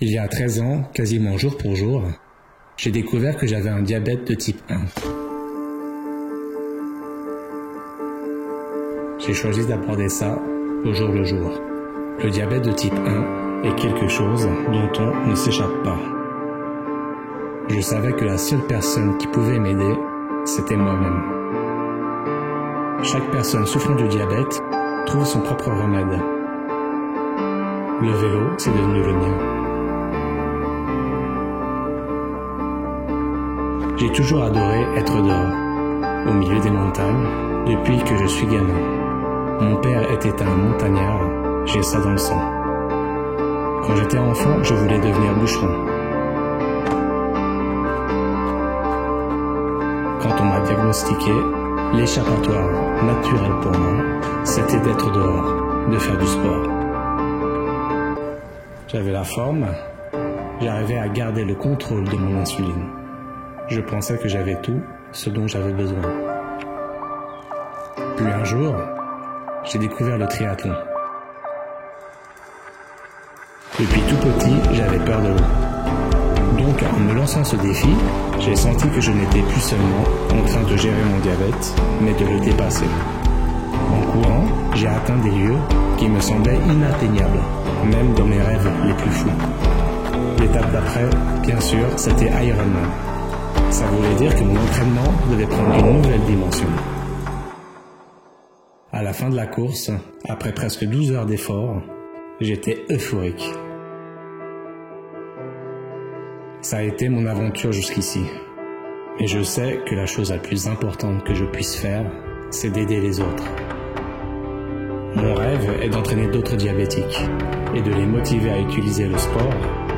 Il y a 13 ans, quasiment jour pour jour, j'ai découvert que j'avais un diabète de type 1. J'ai choisi d'aborder ça au jour le jour. Le diabète de type 1 est quelque chose dont on ne s'échappe pas. Je savais que la seule personne qui pouvait m'aider, c'était moi-même. Chaque personne souffrant du diabète trouve son propre remède. Le vélo, c'est devenu le mien. J'ai toujours adoré être dehors, au milieu des montagnes, depuis que je suis gamin. Mon père était un montagnard, j'ai ça dans le sang. Quand j'étais enfant, je voulais devenir bûcheron. Quand on m'a diagnostiqué, l'échappatoire naturel pour moi, c'était d'être dehors, de faire du sport. J'avais la forme, j'arrivais à garder le contrôle de mon insuline. Je pensais que j'avais tout ce dont j'avais besoin. Puis un jour, j'ai découvert le triathlon. Depuis tout petit, j'avais peur de l'eau. Donc, en me lançant ce défi, j'ai senti que je n'étais plus seulement en train de gérer mon diabète, mais de le dépasser. En courant, j'ai atteint des lieux qui me semblaient inatteignables, même dans mes rêves les plus fous. L'étape d'après, bien sûr, c'était Ironman. Ça voulait dire que mon entraînement devait prendre une nouvelle dimension. À la fin de la course, après presque 12 heures d'effort, j'étais euphorique. Ça a été mon aventure jusqu'ici. Et je sais que la chose la plus importante que je puisse faire, c'est d'aider les autres. Mon rêve est d'entraîner d'autres diabétiques et de les motiver à utiliser le sport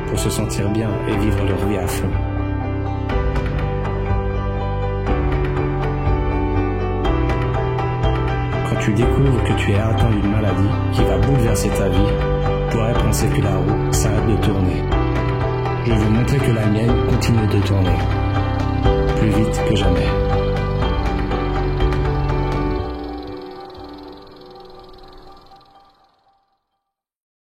pour se sentir bien et vivre leur vie à fond. Quand tu découvres que tu es atteint d'une maladie qui va bouleverser ta vie, tu pourrais penser que la roue s'arrête de tourner. Je veux montrer que la mienne continue de tourner, plus vite que jamais.